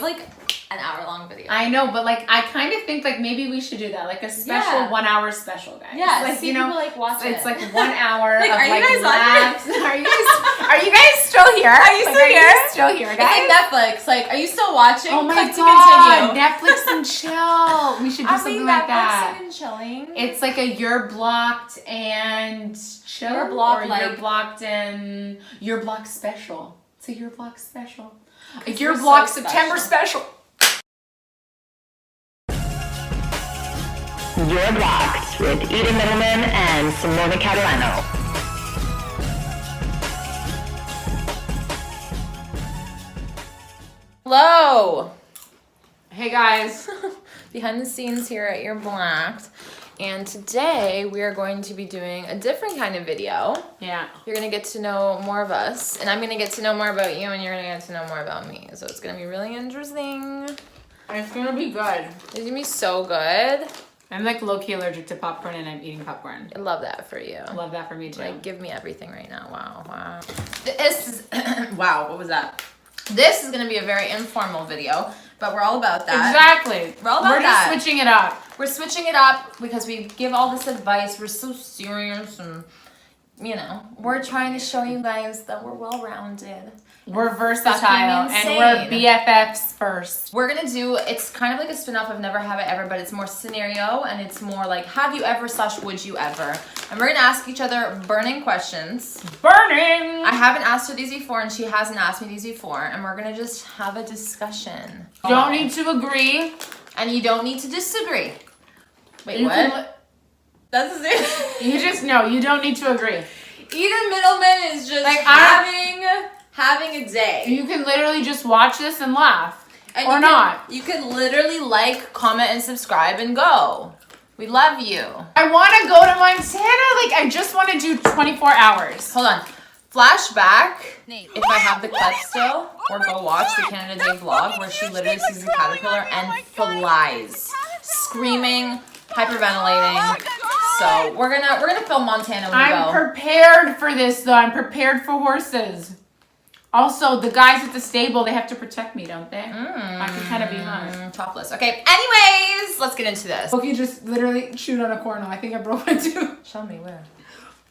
like an hour-long video. I know, but like I kind of think like maybe we should do that, like a special 1 hour special, guys. Yeah, like, see people like watch it. It's like 1 hour like, of are like you guys laughs. Are you guys still here? Are you still here? Still here, guys? It's like Netflix. Like, are you still watching? Oh my Click god, Netflix and chill. We should do something like that. Netflix and chilling. It's like a you're blocked and chill. You're blocked, or like you're blocked and you're blocked special. It's a you're blocked special. A You're you're blocked so September special. You're Blocked with Eden Middleman and Simona Catalano. Hello. Hey guys. Behind the scenes here at You're Blocked. And today we are going to be doing a different kind of video. Yeah. You're going to get to know more of us. And I'm going to get to know more about you. And you're going to get to know more about me. So it's going to be really interesting. It's gonna be good. It's going to be so good. I'm like low-key allergic to popcorn and I'm eating popcorn. I love that for you. I love that for me too. Like, give me everything right now. Wow. This is... wow, what was that? This is going to be a very informal video, but we're all about that. Exactly. We're all about that. We're just switching it up. We're switching it up because we give all this advice. We're so serious and, you know, we're trying to show you guys that we're well-rounded. We're versatile and we're BFFs first. We're gonna do, it's kind of like a spin-off of Never Have I Ever, but it's more scenario and it's more like have you ever / would you ever. And we're gonna ask each other burning questions. Burning! I haven't asked her these before and she hasn't asked me these before, and we're gonna just have a discussion. You don't need to agree. And you don't need to disagree. Wait, You what? That's the same. You just know, you don't need to agree. Eden Middleman is just like having a day. You can literally just watch this and laugh. And or not. You can literally like, comment, and subscribe and go. We love you. I want to go to Montana. Like, I just want to do 24 hours. Hold on. Flashback. If I have the clip still, or go watch the Canada Day vlog where she literally sees a caterpillar and flies. Screaming, hyperventilating. So we're gonna film Montana when we go. I'm prepared for this though. I'm prepared for horses. Also, the guys at the stable, they have to protect me, don't they? I can kind of be hot. Topless. Okay, anyways, let's get into this. Okay, just literally chewed on a cornel. I think I broke my tooth. Show me where.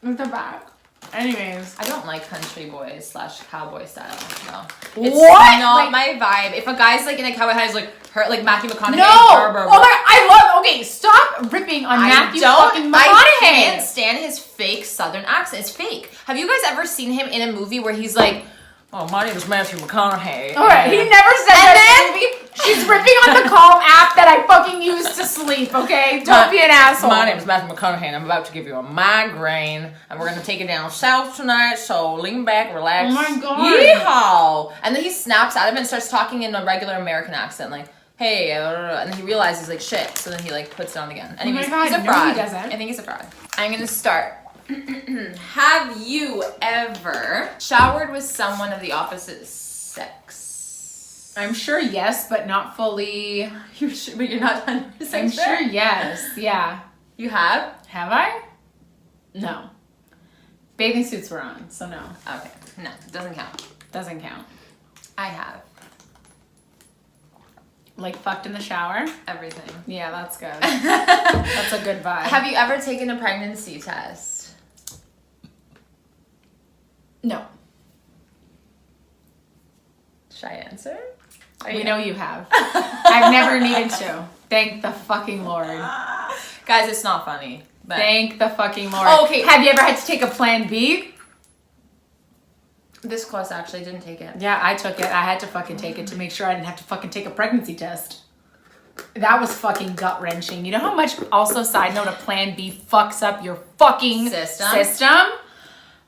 With the back. Anyways. I don't like country boys / cowboy style, no. It's not my vibe. If a guy's like in a cowboy hat, he's like hurt like Matthew McConaughey. No! Oh my, I love, okay, stop ripping on Matthew fucking McConaughey. I can't stand his fake southern accent. It's fake. Have you guys ever seen him in a movie where he's like, oh, my name is Matthew McConaughey. All right, he never said that in the movie. She's ripping on the Calm app that I fucking use to sleep, okay? Don't be an asshole. My name is Matthew McConaughey, and I'm about to give you a migraine, and we're going to take it down south tonight, so lean back, relax. Oh my God. Yeehaw! And then he snaps out of it and starts talking in a regular American accent, like, hey, and then he realizes, like, shit, so then he, like, puts it on again. Anyways, God, he's a no, fraud. he doesn't. I think he's a fraud. I'm going to start. Have you ever showered with someone of the opposite sex? I'm sure yes, but not fully. You're sure, but you're not 100% I'm sure yes, yeah. You have? Have I? No. Bathing suits were on, so no. Okay, no, doesn't count. Doesn't count. I have. Like fucked in the shower? Everything. Yeah, that's good. That's a good vibe. Have you ever taken a pregnancy test? No. Should I answer? We know you have. I've never needed to. Thank the fucking Lord. Guys, it's not funny. But Thank the fucking Lord. Oh, okay. Have you ever had to take a Plan B? This class actually didn't take it. Yeah, I took it. I had to fucking take it to make sure I didn't have to fucking take a pregnancy test. That was fucking gut-wrenching. You know how much, also side note, a Plan B fucks up your fucking system?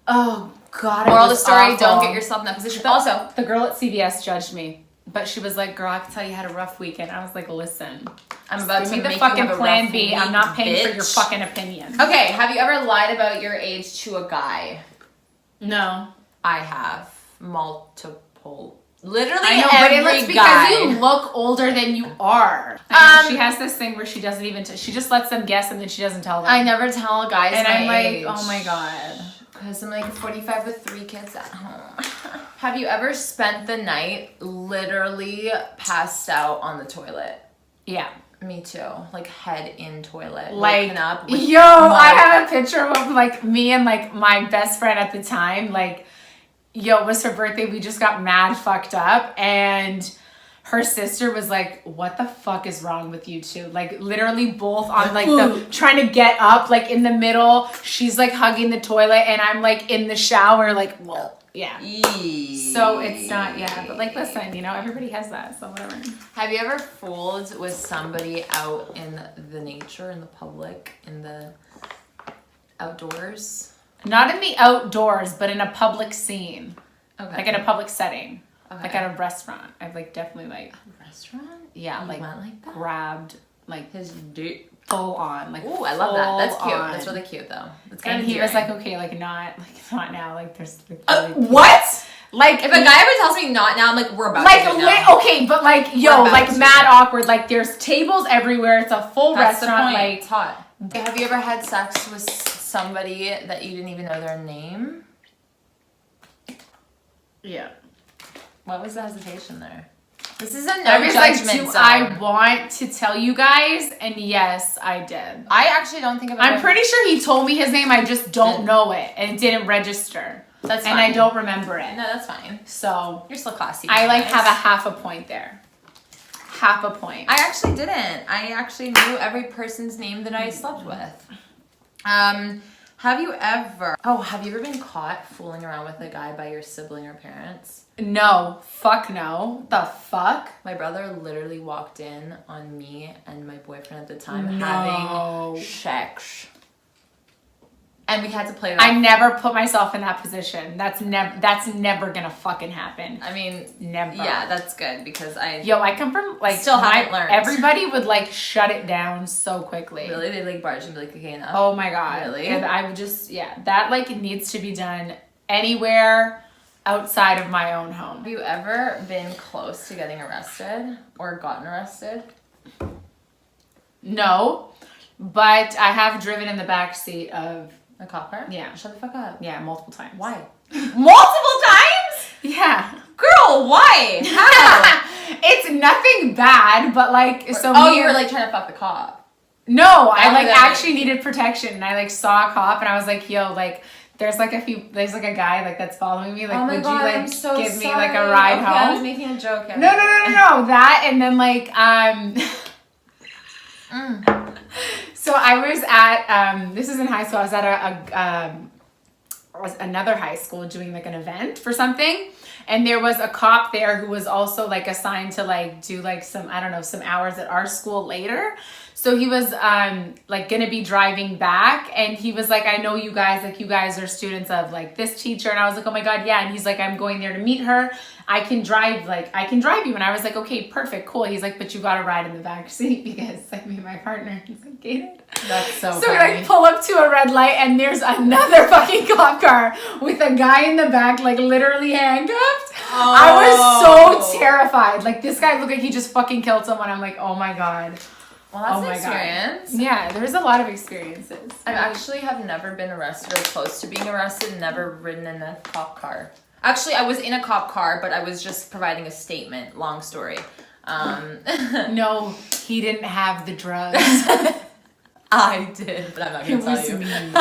Oh, God. Moral of the story, awful. don't get yourself in that position. Also, the girl at CVS judged me. But she was like, girl, I can tell you had a rough weekend. I was like, listen. I'm about to give me make the fucking you have a Plan rough B. week, I'm not paying bitch. for your fucking opinion. Okay, have you ever lied about your age to a guy? No. I have. Multiple. Literally I know, every but it's because guy. you look older than you are. She has this thing where she doesn't even, she just lets them guess and then she doesn't tell them. I never tell guys and my I'm like, age. oh my God. Because I'm like 45 with 3 kids at home. Have you ever spent the night literally passed out on the toilet? Yeah. Me too. Like head in toilet. Like, waking up yo, with I have a picture of like me and like my best friend at the time. Like, yo, it was her birthday. We just got mad fucked up. And her sister was like, what the fuck is wrong with you two? Like literally both on like the trying to get up, like in the middle. She's like hugging the toilet and I'm like in the shower, like, whoa. Yeah. So it's not, yeah. But like, listen, you know, everybody has that. So whatever. Have you ever fooled with somebody out in the nature, in the public, in the outdoors? Not in the outdoors, but in a public scene. Okay. Like in a public setting. Okay. Like at a restaurant. I've like definitely like A restaurant? yeah, You like, went like that? grabbed like His dick. full on. Like Ooh, I love that. That's cute. on. That's really cute though. That's And kind he was like, okay, like not now. Like there's like, really- what? Like If a guy ever tells me not now, I'm like, we're about like to do it now. okay, but like We're yo, about like to. mad awkward. Like there's tables everywhere. It's a full That's the restaurant. point. Like It's hot. Have you ever had sex with somebody that you didn't even know their name? yeah. What was the hesitation there? This is a no I was like, judgment do zone. I want to tell you guys? And yes, I did. I actually don't think I've I'm ever- pretty sure he told me his name. I just don't know it, and it didn't register. That's and I fine. don't remember it. No, that's fine. So You're still classy. I like guys. have a half a point there. Half a point. I actually didn't. I actually knew every person's name that I slept with. Have you ever been caught fooling around with a guy by your sibling or parents? No. Fuck no. The fuck? My brother literally walked in on me and my boyfriend at the time No. having sex. And we had to play it I off. never put myself in that position. That's never gonna fucking happen. I mean, Never. yeah, that's good because I Yo, I come from like Still haven't learned. Everybody would like shut it down so quickly. really, they like barge and be like, okay, enough. Oh my god. Really? And I would just that like needs to be done anywhere outside of my own home. Have you ever been close to getting arrested or gotten arrested? No. But I have driven in the back seat of A cop car? Yeah. Shut the fuck up. multiple times. Why? Multiple times? Yeah. Girl, why? How? It's nothing bad, but like You were like trying to fuck the cop. No, I like that actually needed protection and I like saw a cop and I was like, yo, like there's like a guy like that's following me. Like, Oh my would God, you like I'm so give me sorry. like a ride Okay, home? I was making a joke. No, that and then like so I was at this is in high school. I was at another high school doing like an event for something, and there was a cop there who was also like assigned to like do like some some hours at our school later. So he was like gonna be driving back, and he was like, I know you guys, like you guys are students of like this teacher, and I was like, oh my god, yeah. And he's like, I'm going there to meet her. I can drive you. And I was like, okay, perfect, cool. He's like, but you got to ride in the back seat because like me and my partner is like gated. That's so So we like pull up to a red light and there's another fucking cop car with a guy in the back, like literally handcuffed. Oh. I was so terrified. Like this guy looked like he just fucking killed someone. I'm like, oh my god. Well, that's Oh an my experience. God. Yeah, there's a lot of experiences. I actually have never been arrested or close to being arrested, never ridden in a cop car. Actually, I was in a cop car, but I was just providing a statement. Long story. No, he didn't have the drugs. I did, but I'm not going It to tell was you. mean.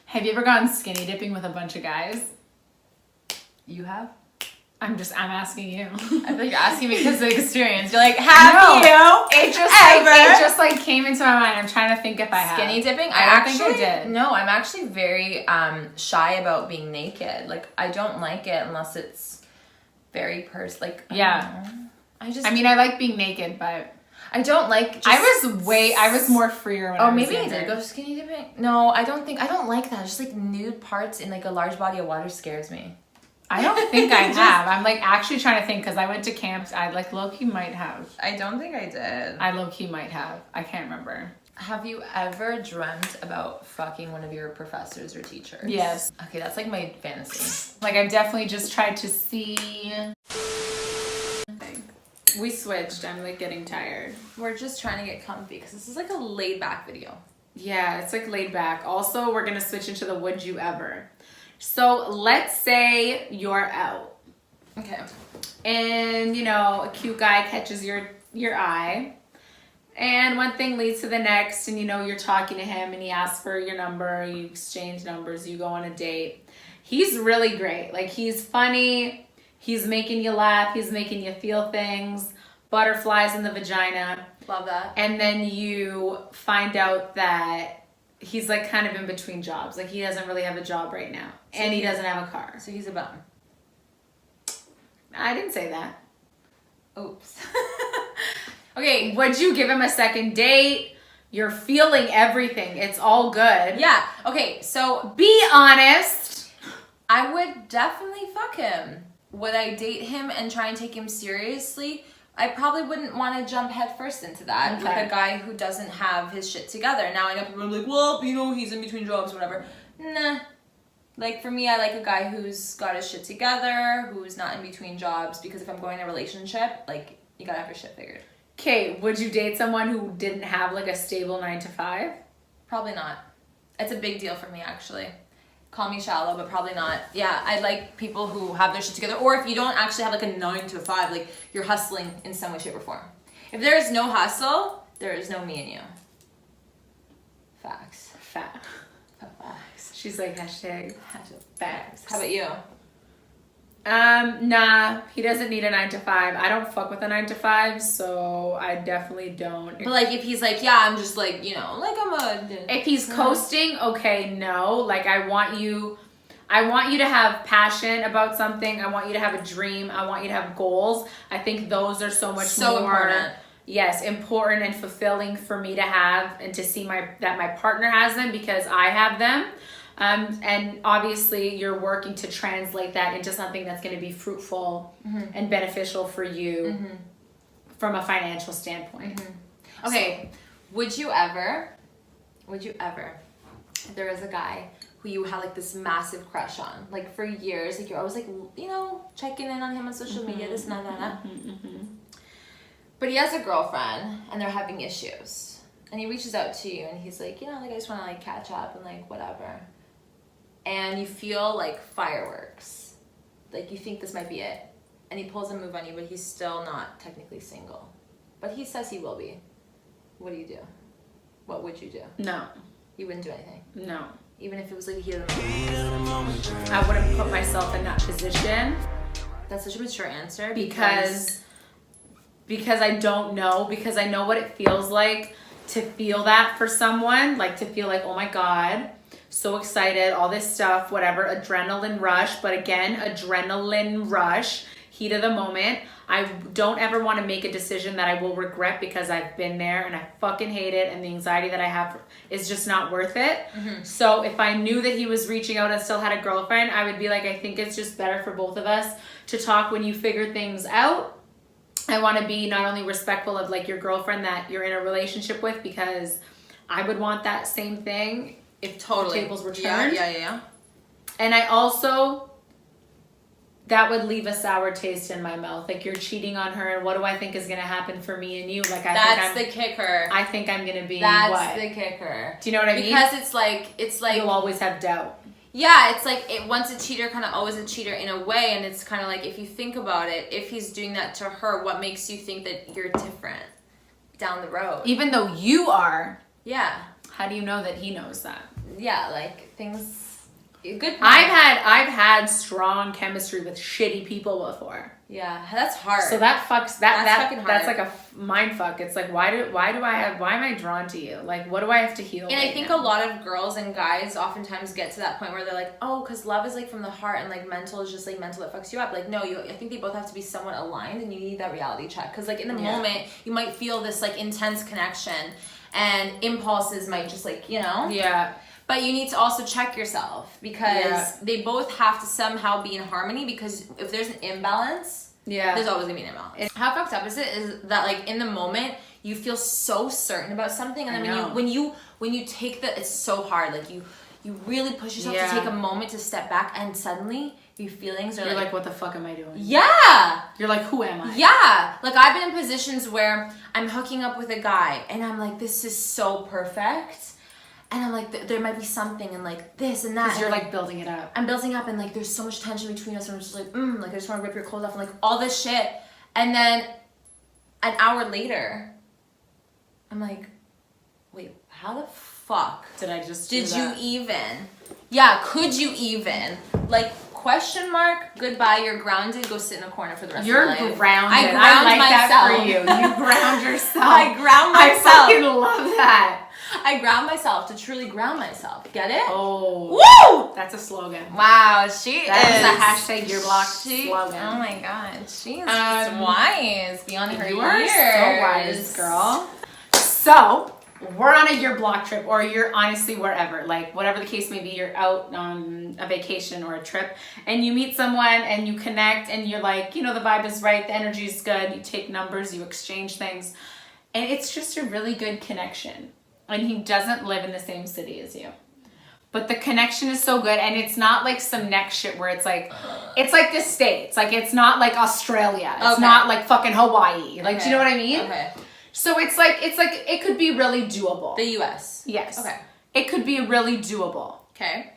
Have you ever gone skinny dipping with a bunch of guys? You have? I'm asking you. I feel like you're asking me because of the experience. You're like, have No. you? It just like came into my mind. I'm trying to think if I have. Skinny dipping? I don't think I did. No, I'm actually very shy about being naked. Like, I don't like it unless it's very like. Yeah. I mean, I like being naked, but I don't like. I was more freer when I was maybe younger. I did go skinny dipping. No, I don't like that. Just like nude parts in like a large body of water scares me. I don't think I have. I'm like actually trying to think because I went to camps. I like low-key might have. I don't think I did. I low-key might have. I can't remember. Have you ever dreamt about fucking one of your professors or teachers? Yes. Okay, that's like my fantasy. Like I've definitely just tried to see. We switched. I'm like getting tired. We're just trying to get comfy because this is like a laid back video. Yeah, it's like laid back. Also, we're gonna switch into the would you ever. So let's say you're out. Okay. And you know, a cute guy catches your eye. And one thing leads to the next, and you know, you're talking to him and he asks for your number, you exchange numbers, you go on a date. He's really great. Like, he's funny, he's making you laugh, he's making you feel things, butterflies in the vagina. Love that. And then you find out that he's like kind of in between jobs. Like, he doesn't really have a job right now. And he doesn't have a car. So he's a bum. I didn't say that. Oops. Okay. Would you give him a second date? You're feeling everything. It's all good. Yeah. Okay, so Be honest. I would definitely fuck him. Would I date him and try and take him seriously? I probably wouldn't want to jump headfirst into that with a guy who doesn't have his shit together. Now I know people are like, well, you know, he's in between jobs, whatever. Nah. Like, for me, I like a guy who's got his shit together, who's not in between jobs, because if I'm going in a relationship, like, you gotta have your shit figured. Okay, would you date someone who didn't have like a stable 9-to-5? Probably not. It's a big deal for me, actually. Call me shallow, but probably not. Yeah, I like people who have their shit together. Or if you don't actually have like a 9-to-5, like you're hustling in some way, shape, or form. If there is no hustle, there is no me and you. Facts. Facts. Facts. She's like, hashtag facts. How about you? Nah, he doesn't need a 9-to-5. I don't fuck with a 9-to-5, so I definitely don't. But like, if he's like, yeah, I'm just like, you know, like I'm a... If he's coasting, okay, no. Like, I want you to have passion about something. I want you to have a dream. I want you to have goals. I think those are so much more important. Yes, important and fulfilling for me to have and to see that my partner has them because I have them. And obviously you're working to translate that into something that's going to be fruitful and beneficial for you from a financial standpoint. Okay, so, would you ever, if there was a guy who you had like this massive crush on, like for years, like you're always like, you know, checking in on him on social media, this and that, but he has a girlfriend and they're having issues. And he reaches out to you and he's like, you know, like I just want to like catch up and like whatever. And you feel like fireworks. Like you think this might be it. And he pulls a move on you, but he's still not technically single. But he says he will be. What do you do? What would you do? No. You wouldn't do anything? No. Even if it was like the heat of the moment? I wouldn't put myself in that position. That's such a mature answer. Because I don't know. Because I know what it feels like to feel that for someone. Like to feel like, oh my God, so excited, all this stuff, whatever, adrenaline rush. But again, adrenaline rush, heat of the moment. I don't ever want to make a decision that I will regret because I've been there and I fucking hate it and the anxiety that I have is just not worth it. So if I knew that he was reaching out and still had a girlfriend, I would be like, I think it's just better for both of us to talk when you figure things out. I want to be not only respectful of like your girlfriend that you're in a relationship with, because I would want that same thing if the tables were turned. Yeah. And I also, that would leave a sour taste in my mouth. Like you're cheating on her, and what do I think is going to happen for me and you? Like that's the kicker. I think I'm going to be That's the kicker. Do you know what I mean? Because it's like you'll always have doubt. Yeah, it's like once a cheater, kind of always a cheater in a way. And it's kind of like, if you think about it, if he's doing that to her, what makes you think that you're different down the road? Even though you are. Yeah. How do you know that he knows that? Yeah, like things. Good point. I've had strong chemistry with shitty people before. Yeah, that's hard. So that fucks that's fucking hard. That's like a mind fuck. It's like why am I drawn to you? Like what do I have to heal? And I think a lot of girls and guys oftentimes get to that point where they're like, oh, because love is like from the heart and like mental is just like mental that fucks you up. Like no, I think they both have to be somewhat aligned, and you need that reality check, because like in the moment you might feel this like intense connection, and impulses might just like, you know. Yeah. But you need to also check yourself, because they both have to somehow be in harmony, because if there's an imbalance, there's always gonna be an imbalance. How fucked up is it is that like in the moment you feel so certain about something, and then when you take the, it's so hard, like you really push yourself to take a moment to step back, and suddenly your feelings are like what the fuck am I doing? Yeah. You're like, who am I? Yeah. Like I've been in positions where I'm hooking up with a guy and I'm like, this is so perfect. And I'm like, there might be something, and like this and that. Because you're like building it up. I'm building up, and like there's so much tension between us, and I'm just like, like I just want to rip your clothes off, and like all this shit. And then an hour later, I'm like, wait, how the fuck did I just did you even? Yeah, could you even? Like, question mark, goodbye, you're grounded, go sit in a corner for the rest of your life. You're grounded. I ground I like myself. that for you. You ground yourself. I ground myself. I fucking love that. I ground myself to truly ground myself. Get it? Oh. Woo! That's a slogan. Wow, she that is a hashtag urblocked slogan. Oh my god, she is just wise beyond her years. You are so wise, girl. So, we're on a year block trip, or you're honestly wherever, like whatever the case may be, you're out on a vacation or a trip, and you meet someone and you connect, and you're like, you know, the vibe is right, the energy is good, you take numbers, you exchange things, and it's just a really good connection. And he doesn't live in the same city as you. But the connection is so good, and it's not like some next shit where it's like the States. Like, it's not like Australia. It's not like fucking Hawaii. Like, do you know what I mean? Okay. So it's like it could be really doable. The US. Yes. Okay. It could be really doable. Okay.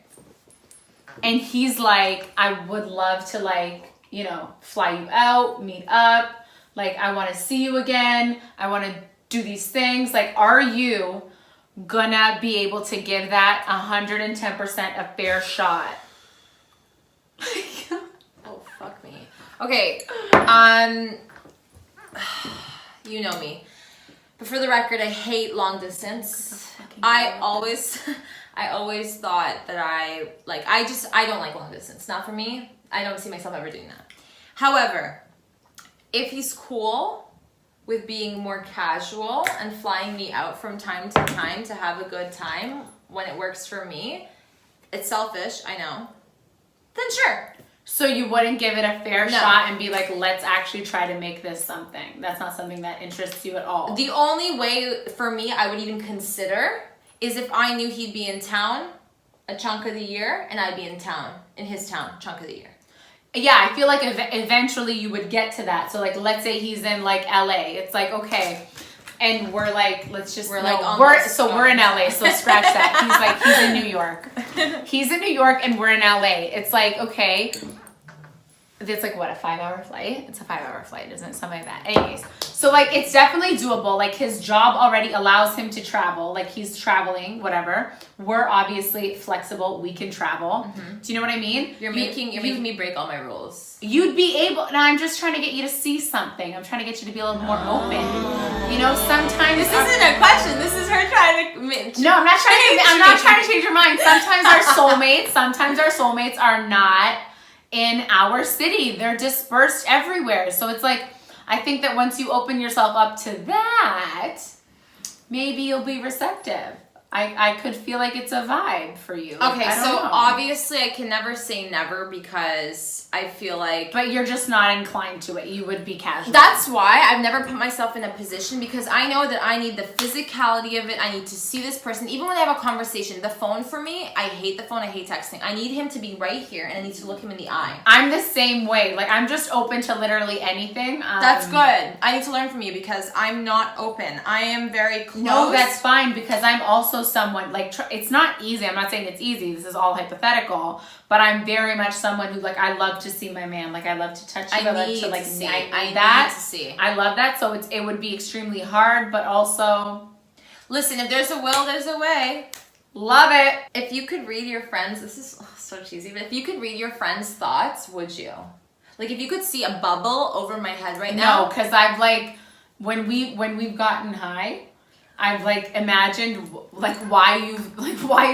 And he's like, I would love to, like, you know, fly you out, meet up. Like, I want to see you again. I want to do these things. Like, are you gonna be able to give that 110% a fair shot? Oh, fuck me. Okay. You know me. But for the record, I hate long distance. I always thought that I don't like long distance. Not for me. I don't see myself ever doing that. However, if he's cool with being more casual and flying me out from time to time to have a good time when it works for me, it's selfish, I know, then sure. So you wouldn't give it a fair shot and be like, let's actually try to make this something. That's not something that interests you at all. The only way for me I would even consider is if I knew he'd be in town a chunk of the year and I'd be in town, in his town, chunk of the year. Yeah, I feel like eventually you would get to that. So, like, let's say he's in, like, LA. It's like, okay. And we're like, we're in LA, so scratch that. He's in New York. He's in New York and we're in LA. It's like, okay. It's like, what, a 5-hour flight? It's a 5-hour flight, isn't it? Something like that. Anyways, so, like, it's definitely doable. Like, his job already allows him to travel. Like, he's traveling, whatever. We're obviously flexible. We can travel. Mm-hmm. Do you know what I mean? You're making me break all my rules. You'd be able. Now, I'm just trying to get you to see something. I'm trying to get you to be a little more open. You know, sometimes this isn't a question. This is her trying to. No, I'm not trying to change your mind. Sometimes our soulmates are not in our city. They're dispersed everywhere. So it's like, I think that once you open yourself up to that, maybe you'll be receptive. I could feel like it's a vibe for you. Okay, so obviously I can never say never because I feel like... But you're just not inclined to it. You would be casual. That's why I've never put myself in a position because I know that I need the physicality of it. I need to see this person. Even when I have a conversation, the phone for me, I hate the phone. I hate texting. I need him to be right here and I need to look him in the eye. I'm the same way. Like, I'm just open to literally anything. That's good. I need to learn from you because I'm not open. I am very close. No, that's fine because I'm also someone, like, it's not easy. I'm not saying it's easy. This is all hypothetical. But I'm very much someone who, like, I love to see my man. Like, I love to touch him. I love to, like, need to see. I love that. So it would be extremely hard, but also... Listen, if there's a will, there's a way. Love it. If you could read your friends, this is so cheesy, but if you could read your friends' thoughts, would you? Like, if you could see a bubble over my head right now. No, because I've, like, when we've gotten high... I've, like, imagined, like, why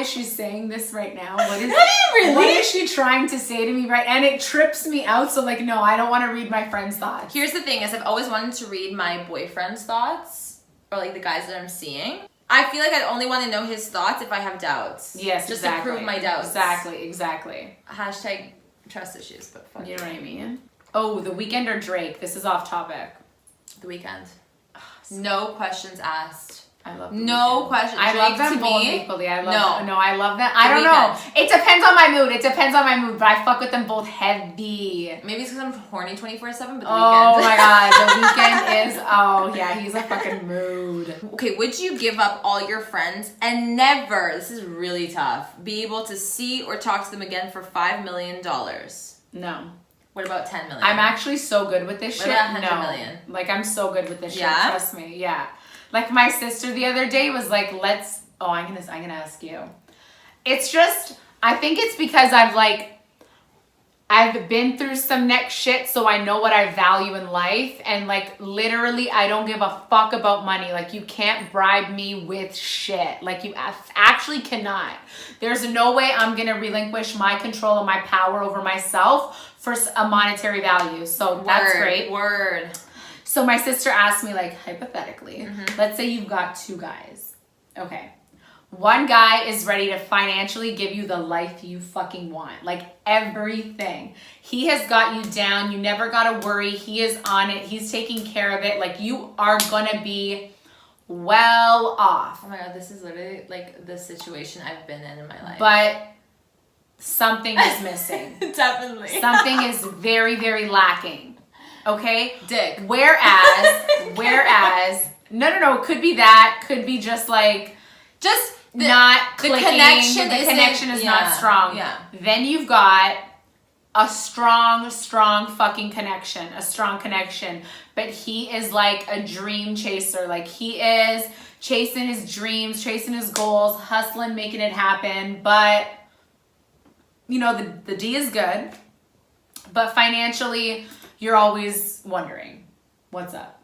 is she saying this right now? What is she trying to say to me right? And it trips me out. So, like, no, I don't want to read my friend's thoughts. Here's the thing is I've always wanted to read my boyfriend's thoughts or, like, the guys that I'm seeing. I feel like I'd only want to know his thoughts if I have doubts. Yes, just exactly. to prove my doubts. Exactly. Hashtag trust issues, but fuck. You know what I mean? Oh, The Weeknd or Drake? This is off topic. The Weeknd. No questions asked. I love no question. I love them both equally. I love them. I don't know. It depends on my mood. But I fuck with them both heavy. Maybe it's because I'm horny 24/7. But oh my god, The Weeknd is Oh, yeah, he's a fucking mood. Okay, would you give up all your friends and never, this is really tough, be able to see or talk to them again for $5 million? No. What about 10 million? I'm actually so good with this What shit. about 100 million? Like, I'm so good with this shit. Yeah? Trust me. Yeah. Like, my sister the other day was like, I'm gonna ask you. It's just, I think it's because I've been through some next shit, so I know what I value in life. And like, literally, I don't give a fuck about money. Like, you can't bribe me with shit. Like, you actually cannot. There's no way I'm gonna relinquish my control and my power over myself for a monetary value. So that's great. Word. So my sister asked me, like, hypothetically, let's say you've got two guys. Okay. One guy is ready to financially give you the life you fucking want. Like, everything. He has got you down. You never got to worry. He is on it. He's taking care of it. Like, you are going to be well off. Oh my God, this is literally like the situation I've been in my life. But something is missing. Definitely. Something is very, very lacking. Okay? Dick. Whereas, no, could be that. Could be just like, not clicking. The connection, the connection is not strong. Yeah. Then you've got a strong fucking connection. A strong connection. But he is like a dream chaser. Like, he is chasing his dreams, chasing his goals, hustling, making it happen. But, you know, the D is good. But financially, you're always wondering, what's up?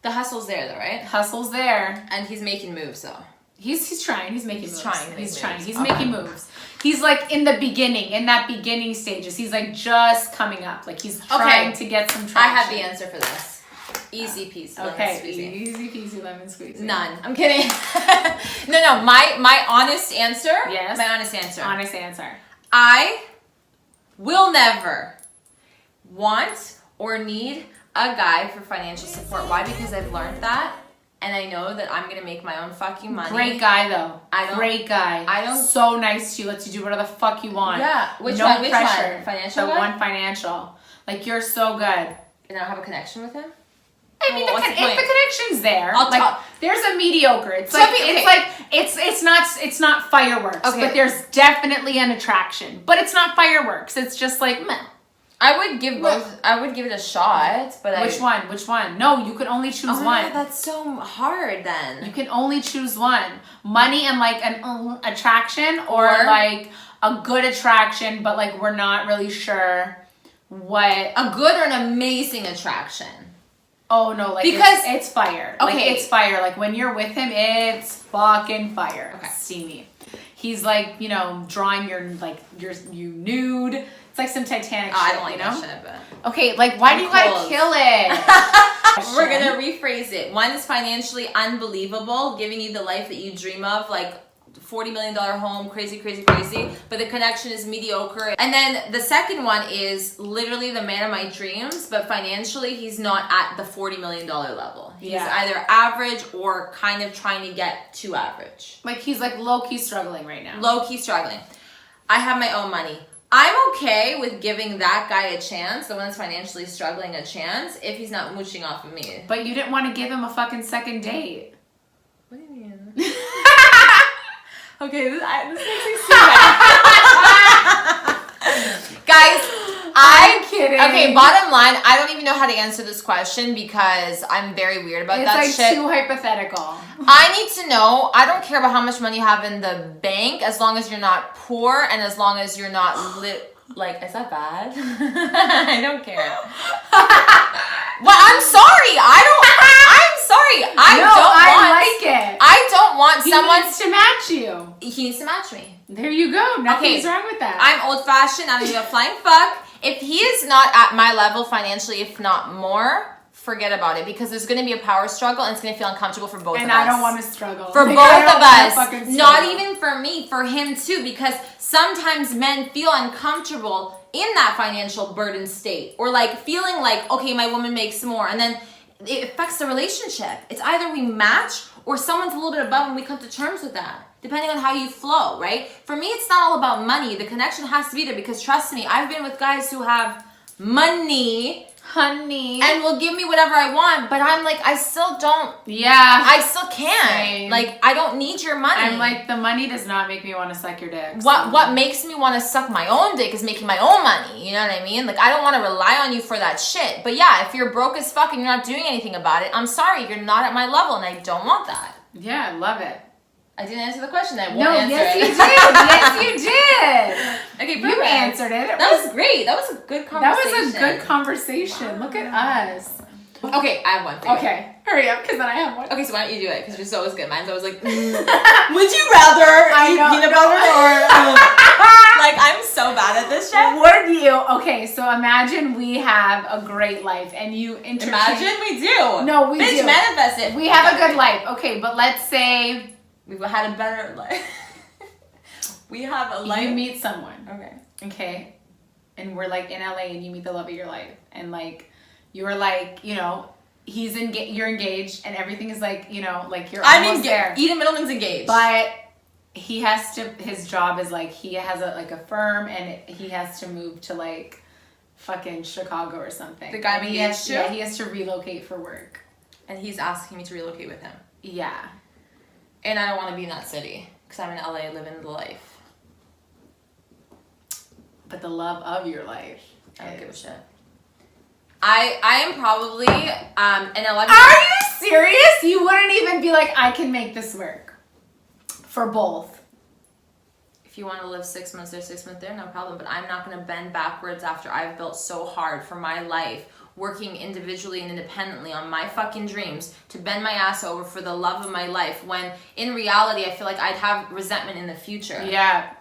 The hustle's there though, right? Hustle's there. And he's making moves though. He's trying. He's making moves. He's Okay. making moves. He's like in the beginning stages. He's like just coming up. Like, he's trying to get some traction. I have the answer for this. Easy peasy. Okay. Easy peasy lemon squeezy. None. I'm kidding. No. My honest answer. Yes. My honest answer. Honest answer. I will never want or need a guy for financial support. Why? Because I've learned that. And I know that I'm gonna make my own fucking money. Great guy though. Great guy. I don't. So nice to you. Lets you do whatever the fuck you want. Yeah. Which no one? Which pressure. one? Financial. The guy? one financial. Like, you're so good. And I don't have a connection with him. I mean, Well, if the connection's there, I'll like, talk. there's a mediocre. It's So like, okay. it's not fireworks. Okay. But there's definitely an attraction. But it's not fireworks. It's just like, meh. I would give both. I would give it a shot, but Which one? No, you can only choose one. God, that's so hard. Then You can only choose one. Money and like an attraction, or like a good attraction, but like we're not really sure what. A good or an amazing attraction. Oh no, like, because it's fire. Okay. Like, it's fire. Like, when you're with him, it's fucking fire. Okay. Steamy. He's like, you know, drawing you nude. It's like some Titanic shit, I don't like you know? that shit, but Okay, like, why do you gotta kill it? we're gonna rephrase it. One is financially unbelievable, giving you the life that you dream of, like $40 million home, crazy. But the connection is mediocre. And then the second one is literally the man of my dreams, but financially he's not at the $40 million level. He's either average or kind of trying to get to average. Like, he's like low-key struggling right now. Low-key struggling. I have my own money. I'm okay with giving that guy a chance, the one that's financially struggling, a chance, if he's not mooching off of me. But you didn't want to give him a fucking second date. What do you mean? Okay, this makes me so bad. Guys, I'm kidding. Okay, bottom line, I don't even know how to answer this question because I'm very weird about that shit. It's like too hypothetical. I need to know, I don't care about how much money you have in the bank as long as you're not poor and as long as you're not like, is that bad? I don't care. Well, I'm sorry. I'm sorry. I don't want someone needs to match you. He needs to match me. There you go. Nothing's wrong with that. I'm old fashioned. I don't give a flying fuck. If he is not at my level financially, if not more, forget about it because there's going to be a power struggle and it's going to feel uncomfortable for both of us. And I don't want to struggle. For both of us. Not even for me, for him too, because sometimes men feel uncomfortable in that financial burden state or like feeling like, okay, my woman makes more. And then it affects the relationship. It's either we match or someone's a little bit above and we come to terms with that. Depending on how you flow, right? For me, it's not all about money. The connection has to be there because trust me, I've been with guys who have money honey. And will give me whatever I want, but I'm like, I still don't. Yeah. I still can't. Same. Like, I don't need your money. I'm like, the money does not make me want to suck your dick. What makes me want to suck my own dick is making my own money. You know what I mean? Like, I don't want to rely on you for that shit. But yeah, if you're broke as fuck and you're not doing anything about it, I'm sorry, you're not at my level, and I don't want that. Yeah, I love it. I didn't answer the question. I won't No, answer yes it. you did. Yes, you did. Okay, You perfect. answered it. That was great. That was a good conversation. That was a good conversation. Look at us. Okay, I have one for you. Okay, hurry up, because then I have one. Okay, so why don't you do it? Because yours is always good. Mine's always like, would you rather eat peanut butter or... like, I'm so bad at this shit. Would you? Okay, so imagine we have a great life and you interchange... Imagine we do. No, we Bitch, do. manifest it. We have a good life. Okay, but let's say... We've had a better life. We have a life. You meet someone. Okay. Okay. And we're like in LA and you meet the love of your life. And like, you're like, you know, you're engaged and everything is like, you know, like you're almost there. Eden Middleman's engaged. But he has to, his job is like, he has a firm and he has to move to like fucking Chicago or something. The guy And he has to? Yeah, he has to relocate for work. And he's asking me to relocate with him. Yeah. And I don't want to be in that city. Because I'm in LA living the life. But the love of your life. I don't give a shit. I am probably an 11. Are you serious? You wouldn't even be like, I can make this work. For both. If you want to live 6 months there, 6 months there, no problem. But I'm not going to bend backwards after I've built so hard for my life, working individually and independently on my fucking dreams, to bend my ass over for the love of my life, when in reality I feel like I'd have resentment in the future. Yeah.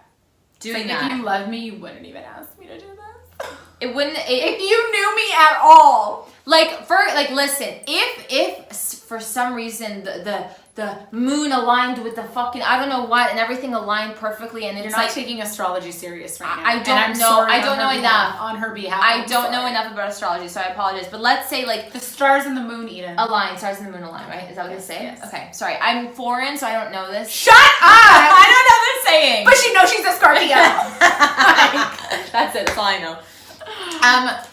Doing like that. If you love me, you wouldn't even ask me to do this. It wouldn't. If you knew me at all. Listen, if for some reason the moon aligned with the fucking, I don't know what, and everything aligned perfectly, and it's You're not like, taking astrology serious right now. I don't know. I don't know enough on her behalf. I don't know enough about astrology, so I apologize. But let's say like the stars and the moon, Eden. align, stars and the moon align, right? Is that what they say? Yes. Okay, sorry. I'm foreign, so I don't know this. Shut up! I don't know the saying. But she knows she's a Scorpio. That's it. That's all I know.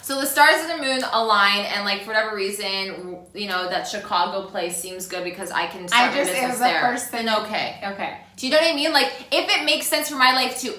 So the stars and the moon align, and like for whatever reason, you know, that Chicago place seems good because I can start my business it was there. the first thing. Then okay. Okay. Do you know what I mean? Like, if it makes sense for my life too.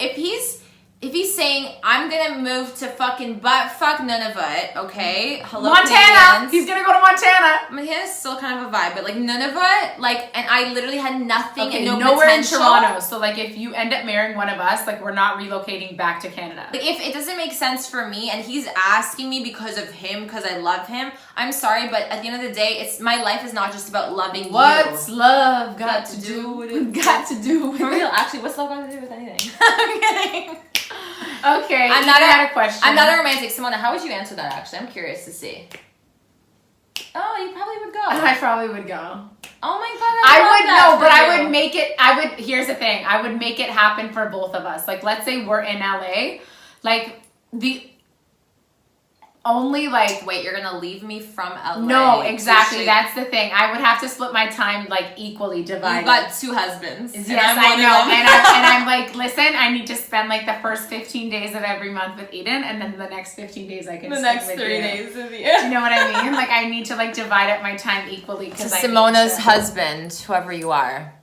If he's saying I'm gonna move to fucking butt fuck Nunavut, okay? Hello, Montana. Canadians. He's gonna go to Montana. Montana's still kind of a vibe, but like Nunavut, like, and I literally had nothing and no nowhere potential. in Toronto. So like, if you end up marrying one of us, like, we're not relocating back to Canada. Like, if it doesn't make sense for me and he's asking me because of him, because I love him, I'm sorry, but at the end of the day, it's my life is not just about loving What's you. love got to do with it? Got to do with For real, it. actually, what's love got to do with anything? I'm kidding. Okay, I'm not had a question. I'm not a romantic. Simona, how would you answer that, actually? I'm curious to see. Oh, you probably would go. I probably would go. Oh my god, I love would that know, for but I you. would make it. Here's the thing. I would make it happen for both of us. Like, let's say we're in LA. Like, the only like. Wait, you're gonna leave me from LA? No, exactly. to That's the thing. I would have to split my time like equally divided. You've got 2 husbands. Yes, and I'm I one of know. them. And I'm like, listen, I need to spend like the first 15 days of every month with Eden, and then the next 15 days I can the spend next with 3 you. days of the Do year. you know what I mean? Like, I need to like divide up my time equally To because Simona's husband, whoever you are,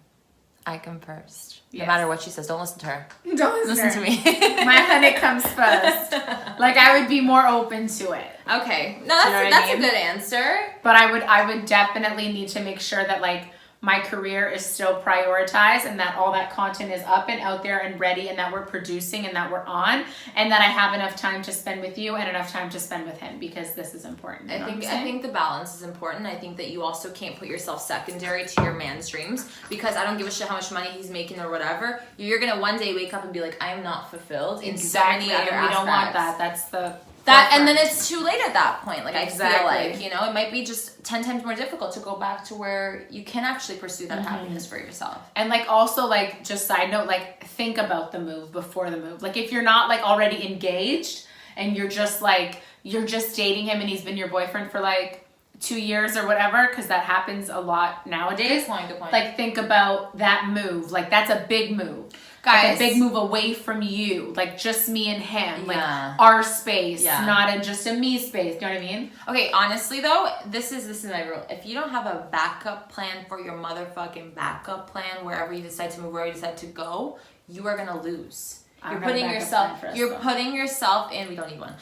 I come first. No Yes. matter what she says, don't listen to her. Don't Listen to me. My honey comes first. Like, I would be more open to it. Okay, no, Do you know what I that's a mean? good answer. But I would definitely need to make sure that like my career is still prioritized and that all that content is up and out there and ready and that we're producing and that we're on and that I have enough time to spend with you and enough time to spend with him because this is important. You know what I'm I saying? think the balance is important. I think that you also can't put yourself secondary to your man's dreams because I don't give a shit how much money he's making or whatever. You're gonna one day wake up and be like, I am not fulfilled in Exactly. so many other And we don't want aspects. that. That's the And then it's too late at that point. Like, I feel Exactly. like, you know, it might be just 10 times more difficult to go back to where you can actually pursue that happiness for yourself. And like also like just side note, like think about the move before the move. Like if you're not like already engaged and you're just dating him and he's been your boyfriend for like 2 years or whatever, because that happens a lot nowadays. Good point. Like think about that move. Like that's a big move. Like Guys. a big move away from you. Like just me and him. Like Yeah. our space. Yeah. Not just a me space. You know what I mean? Okay, honestly though, this is my rule. If you don't have a backup plan for your motherfucking backup plan, wherever you decide to move, where you decide to go, you are gonna lose. You're putting yourself in. We don't need one.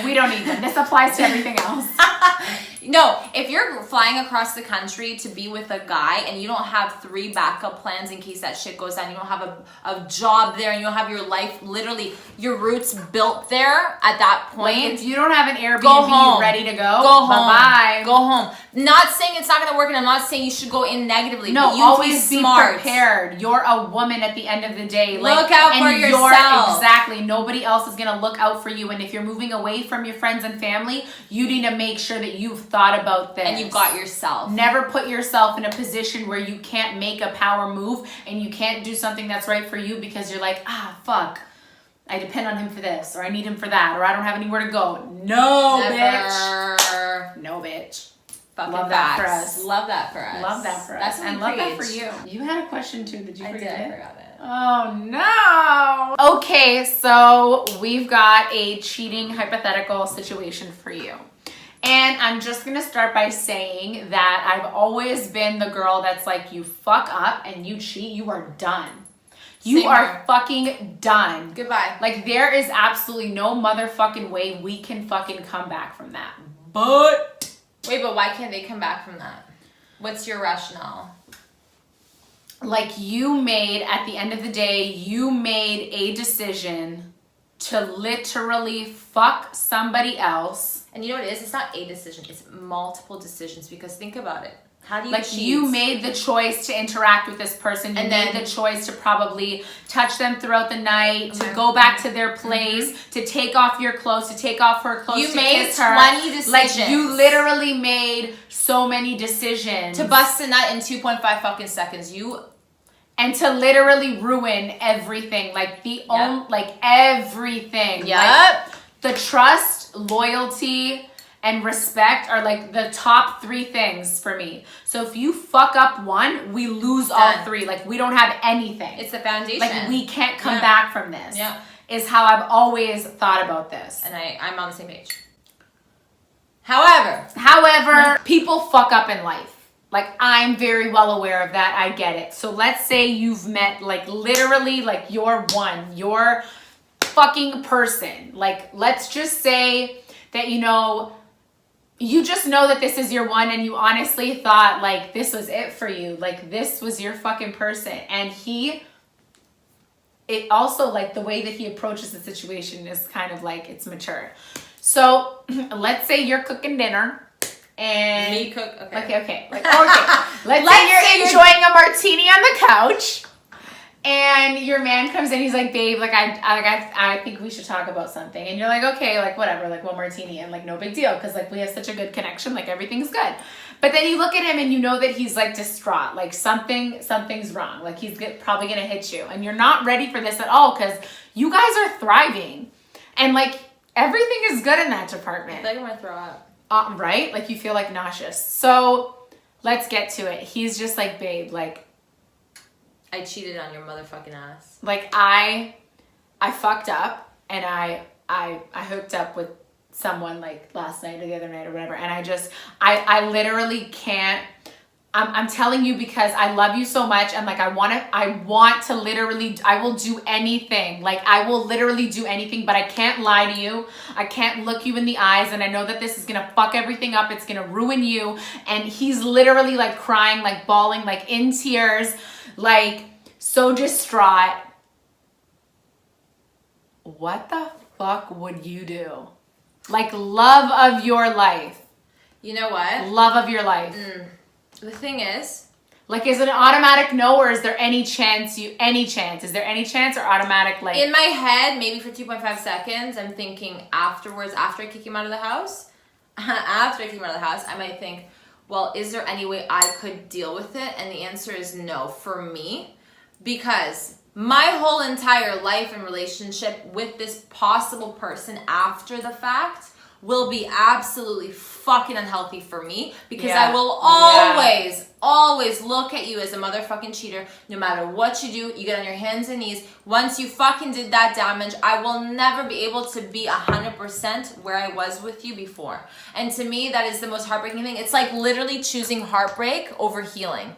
We don't need one. This applies to everything else. No, if you're flying across the country to be with a guy and you don't have 3 backup plans in case that shit goes down, you don't have a job there, and you don't have your life, literally your roots built there at that point. Like if you don't have an Airbnb Go home. ready to go, Go home. bye-bye. Go home. Not saying it's not going to work, and I'm not saying you should go in negatively. No, but you always be smart. prepared. You're a woman at the end of the day. Like, Look out for yourself. Exactly. Nobody else is going to look out for you. And if you're moving away from your friends and family, you need to make sure that you've thought about this. And you've got yourself. Never put yourself in a position where you can't make a power move and you can't do something that's right for you because you're like, fuck. I depend on him for this, or I need him for that, or I don't have anywhere to go. No, bitch. No, bitch. Fucking Love that facts. for us. Love that for us. Love that for us. That's what and we love that for preach. you. You had a question too. Did you forget I it? forgot it. Oh no. Okay, so we've got a cheating hypothetical situation for you. And I'm just gonna start by saying that I've always been the girl that's like, you fuck up and you cheat, you are done. You Same are here. fucking done. Goodbye. Like there is absolutely no motherfucking way we can fucking come back from that. But Wait, but why can't they come back from that? What's your rationale? like you made, at the end of the day, you made a decision to literally fuck somebody else. And you know what it is? It's not a decision. It's multiple decisions, because think about it. How do you Like cheat? you made the choice to interact with this person. You And made then- the choice to probably touch them throughout the night, to go back to their place, to take off your clothes, to take off her clothes, You to made kiss her. 20 decisions. Like you literally made so many decisions. to bust a nut in 2.5 fucking seconds. And to literally ruin everything. Like like everything. Yep. Like, the trust, loyalty, and respect are like the top 3 things for me. So if you fuck up one, we lose all Done. 3. Like we don't have anything. It's the foundation. Like we can't come Yeah. back from this. Yeah. Is how I've always thought about this. And I'm on the same page. However, People fuck up in life. Like I'm very well aware of that. I get it. So let's say you've met like literally like your fucking person. Like let's just say that you just know that this is your one, and you honestly thought like this was it for you. Like this was your fucking person. And it also like the way that he approaches the situation is kind of like it's mature. So let's say you're cooking dinner. And me cook. Okay. Like, okay. Let's say you're enjoying a martini on the couch, and your man comes in. He's like, "Babe, like I think we should talk about something." And you're like, "Okay, like whatever, like one martini, and like no big deal, because like we have such a good connection, like everything's good." But then you look at him and you know that he's like distraught, like something's wrong, like he's probably gonna hit you, and you're not ready for this at all because you guys are thriving, and like everything is good in that department. I feel like I'm gonna throw up. Right? Like you feel like nauseous. So let's get to it. He's just like, babe, like I cheated on your motherfucking ass. like I fucked up, and I hooked up with someone like last night or the other night or whatever, and I literally can't. I'm telling you because I love you so much, and like I want to literally, I will do anything. Like I will literally do anything, but I can't lie to you. I can't look you in the eyes, and I know that this is gonna fuck everything up. It's gonna ruin you. And he's literally like crying, like bawling, like in tears, like so distraught. What the fuck would you do? Like love of your life. You know what? Love of your life. The thing is, Like, is it an automatic no, or is there any chance Is there any chance or automatic like? in my head, maybe for 2.5 seconds, I'm thinking afterwards, after I kick him out of the house, I might think, well, is there any way I could deal with it? And the answer is no for me, because my whole entire life and relationship with this possible person after the fact will be absolutely fucking unhealthy for me, because Yeah. I will always look at you as a motherfucking cheater. No matter what you do, you get on your hands and knees. Once you fucking did that damage, I will never be able to be 100% where I was with you before. And to me, that is the most heartbreaking thing. It's like literally choosing heartbreak over healing.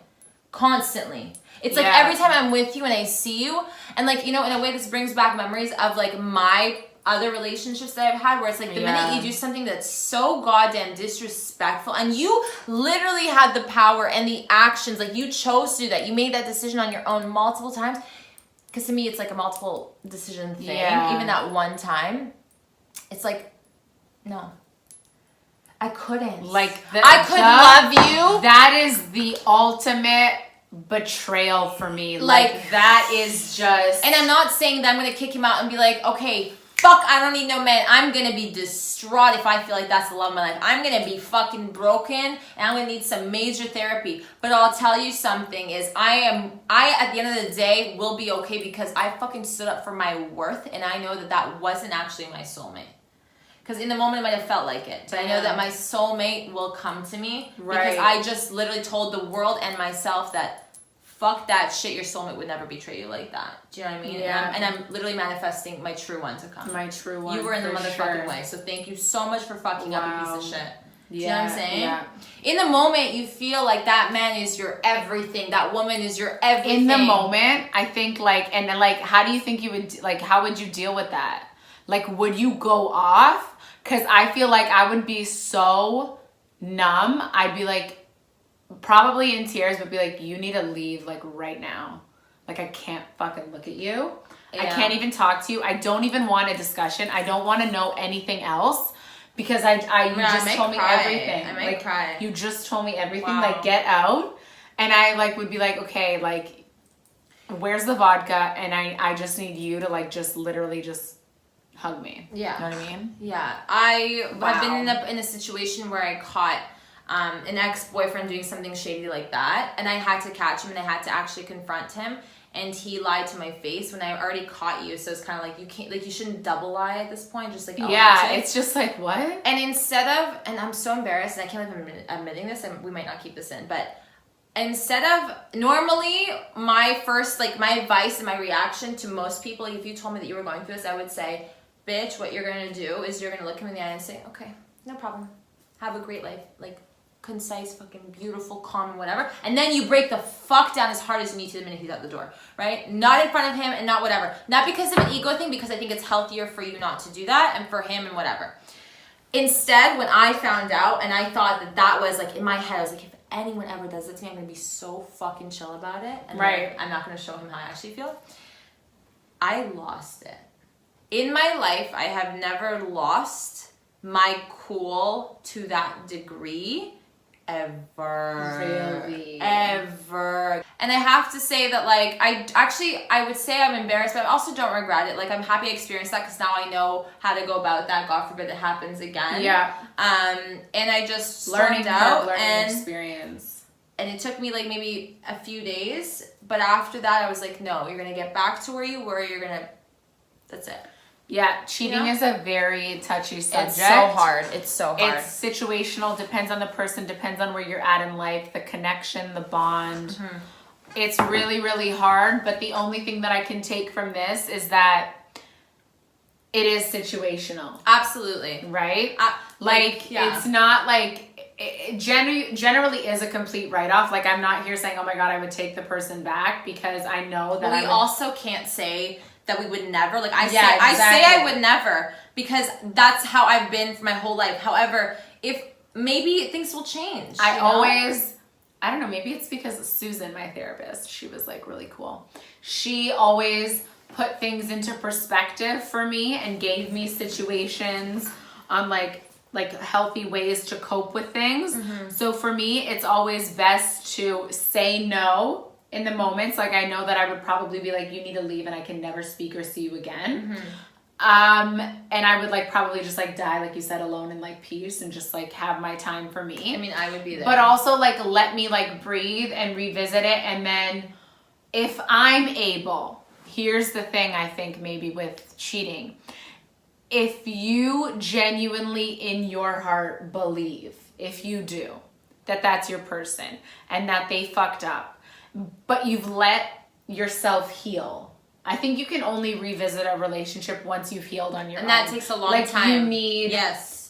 Constantly. It's like every time I'm with you and I see you, and like, you know, in a way this brings back memories of like my other relationships that I've had, where it's like the minute you do something that's so goddamn disrespectful, and you literally had the power and the actions, like you chose to do that, you made that decision on your own multiple times, because to me it's like a multiple decision thing. Even that one time, it's like, no, I couldn't. Like, I could love you. That is the ultimate betrayal for me. Like that is just... And I'm not saying that I'm going to kick him out and be like, okay, fuck, I don't need no man. I'm going to be distraught if I feel like that's the love of my life. I'm going to be fucking broken, and I'm going to need some major therapy. But I'll tell you something is I at the end of the day will be okay, because I fucking stood up for my worth, and I know that wasn't actually my soulmate. Because in the moment it might have felt like it. But I know that my soulmate will come to me. Because I just literally told the world and myself that fuck that shit, your soulmate would never betray you like that. Do you know what I mean? Yeah. And I'm literally manifesting my true one to come. My true one. You were in the motherfucking sure. way. So thank you so much for fucking up a piece of shit. Do you know Yeah, what I'm saying? yeah. In the moment, you feel like that man is your everything. That woman is your everything. In the moment, I think like, and then like, how do you think you would, like, how would you deal with that? Like, would you go off? Because I feel like I would be so numb. I'd be like, probably in tears, but be like, you need to leave like right now. Like, I can't fucking look at you. I can't even talk to you. I don't even want a discussion. I don't want to know anything else, because you just told me everything. I might like, cry. You just told me everything. Wow. Like, get out. And I like would be like, okay, like, where's the vodka? And I just need you to like just literally just hug me. Yeah. You know what I mean? Yeah. I've been in a situation where I caught an ex-boyfriend doing something shady like that, and I had to catch him, and I had to actually confront him, and he lied to my face when I already caught you. So it's kind of like, you can't, like, you shouldn't double lie at this point, just like, it's just like, what? And instead of, and I'm so embarrassed, and I can't believe I'm admitting this, and we might not keep this in, but instead of, normally my first, like, my advice and my reaction to most people, if you told me that you were going through this, I would say, bitch, what you're gonna do is you're gonna look him in the eye and say, okay, no problem, have a great life, like, concise, fucking beautiful, calm, and whatever, and then you break the fuck down as hard as you need to the minute he's out the door, right? Not in front of him and not whatever. Not because of an ego thing, because I think it's healthier for you not to do that, and for him and whatever. Instead, when I found out, and I thought that was like, in my head, I was like, if anyone ever does it to me, I'm gonna be so fucking chill about it, and then I'm not gonna show him how I actually feel. I lost it. In my life, I have never lost my cool to that degree. Ever. Really? Ever. And I have to say that, like, I would say I'm embarrassed, but I also don't regret it. Like, I'm happy I experienced that, because now I know how to go about that. God forbid it happens again. Yeah. And I just learning experience. And it took me like maybe a few days, but after that I was like, no, you're gonna get back to where you were. That's it. Yeah, cheating is a very touchy subject. It's so hard. It's It's situational, depends on the person, depends on where you're at in life, the connection, the bond. Mm-hmm. It's really, really hard, but the only thing that I can take from this is that it is situational. Absolutely. Right? It's not like, it generally is a complete write-off. Like, I'm not here saying, oh my God, I would take the person back, because I know that we also can't say that we would never. Like, I say I would never, because that's how I've been for my whole life. However, if maybe things will change. I don't know, maybe it's because Susan, my therapist, she was like really cool. She always put things into perspective for me and gave me situations on like healthy ways to cope with things. Mm-hmm. So for me, it's always best to say no in the moments. Like, I know that I would probably be like, you need to leave and I can never speak or see you again. Mm-hmm. And I would like probably just like die, like you said, alone in like peace, and just like have my time for me. I mean, I would be there. But also like let me like breathe and revisit it. And then if I'm able, here's the thing I think maybe with cheating. if you genuinely in your heart believe, if you do, that that's your person and that they fucked up, but you've let yourself heal. I think you can only revisit a relationship once you've healed on your own. And that takes a long time.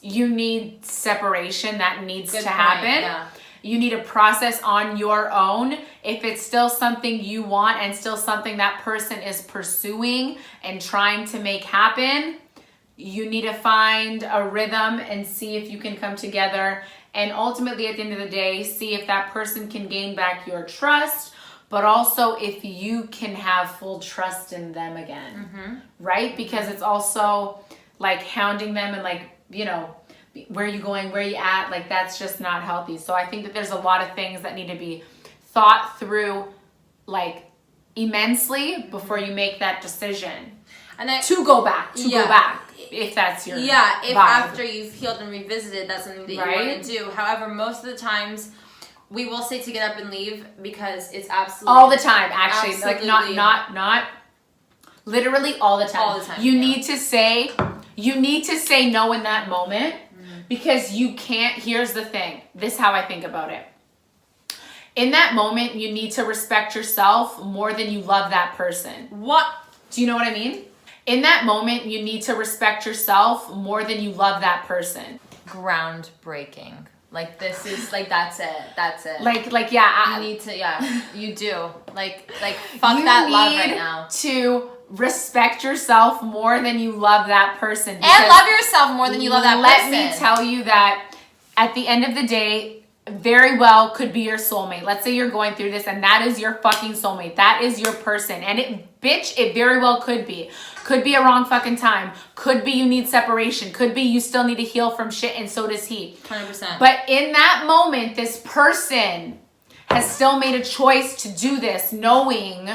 You need separation. That needs to happen. Yeah. You need a process on your own. If it's still something you want and still something that person is pursuing and trying to make happen, you need to find a rhythm and see if you can come together. And ultimately, at the end of the day, see if that person can gain back your trust, but also if you can have full trust in them again, right? Because it's also like hounding them and like, you know, where are you going, where are you at? Like, that's just not healthy. So I think that there's a lot of things that need to be thought through like immensely before you make that decision. And to go back, if that's your if vibe. After you've healed and revisited, that's something that you want to do. However, most of the times we will say to get up and leave because it's absolutely all the time. Actually, like not literally all the time. All the time. You need to say no in that moment because you can't. Here's the thing. This is how I think about it. In that moment, you need to respect yourself more than you love that person. What? Do you know what I mean? In that moment, you need to respect yourself more than you love that person. Groundbreaking. Like, this is, like, that's it. Like, yeah. You need to, you do. Like, fuck that love right now. To respect yourself more than you love that person. And love yourself more than you love that person. Let me tell you that at the end of the day, very well could be your soulmate. Let's say you're going through this and that is your fucking soulmate. That is your person. And it very well could be. Could be a wrong fucking time. Could be you need separation. Could be you still need to heal from shit and so does he. 100%. But in that moment, this person has still made a choice to do this knowing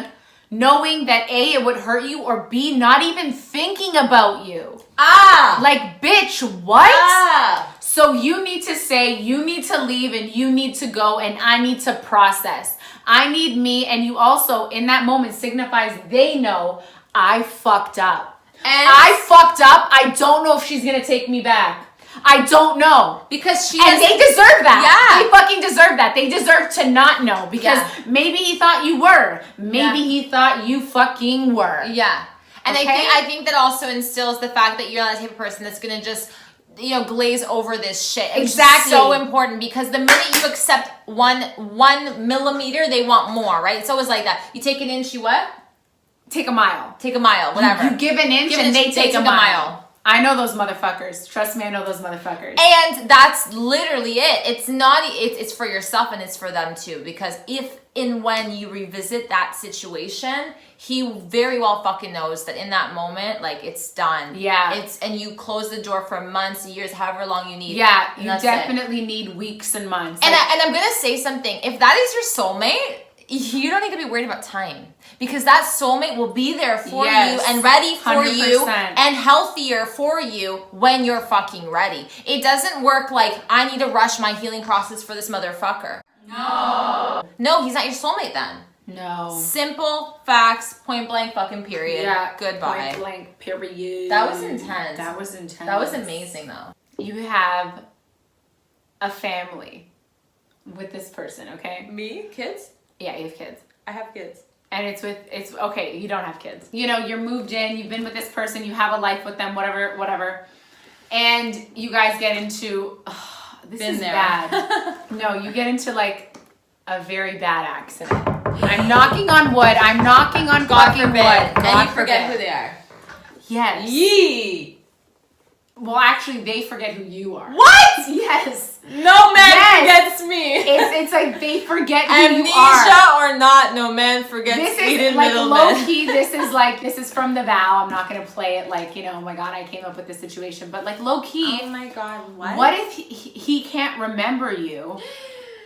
that A, it would hurt you, or B, not even thinking about you. Like, bitch, what? So you need to say, you need to leave and you need to go and I need to process. I need me, and you also, in that moment, signifies they know I fucked up. And I fucked up. I don't know if she's going to take me back. I don't know. Because they deserve that. Yeah. They fucking deserve that. They deserve to not know. Because maybe he thought you were. Maybe he thought you fucking were. Yeah. And I think that also instills the fact that you're not the type of person that's going to just, you know, glaze over this shit. Exactly. It's so important because the minute you accept one millimeter, they want more, right? It's always like that. You take an inch, you what? Take a mile. Take a mile, whatever. You give an inch and they take a mile. I know those motherfuckers. Trust me, I know those motherfuckers. And that's literally it. It's for yourself and it's for them too. Because if and when you revisit that situation, he very well fucking knows that in that moment, like, it's done. Yeah. And you close the door for months, years, however long you need. Yeah, you definitely need weeks and months. And I'm gonna say something. If that is your soulmate, you don't need to be worried about time, because that soulmate will be there for you and ready for 100%. You and healthier for you when you're fucking ready. It doesn't work like, I need to rush my healing process for this motherfucker. No, he's not your soulmate then. No. Simple facts, point blank fucking period. Yeah. Goodbye. Point blank period. That was intense. That was intense. That was amazing though. You have a family with this person, okay? Me? Kids? Yeah, you have kids. I have kids. And it's okay, you don't have kids. You know, you're moved in, you've been with this person, you have a life with them, whatever. And you guys get into, this is bad. No, you get into like a very bad accident. I'm knocking on wood. I'm knocking on God fucking forbid. wood. And you forget who they are. Yes. Yee. Well, actually, they forget who you are. What? Yes. No man forgets me. It's like they forget who Amnesia you are. or not, no man forgets Sweden like middleman. low key. This is from the vow. I'm not gonna play it like, you know, oh my god, I came up with this situation. But like low key. Oh my god, what? What if he can't remember you,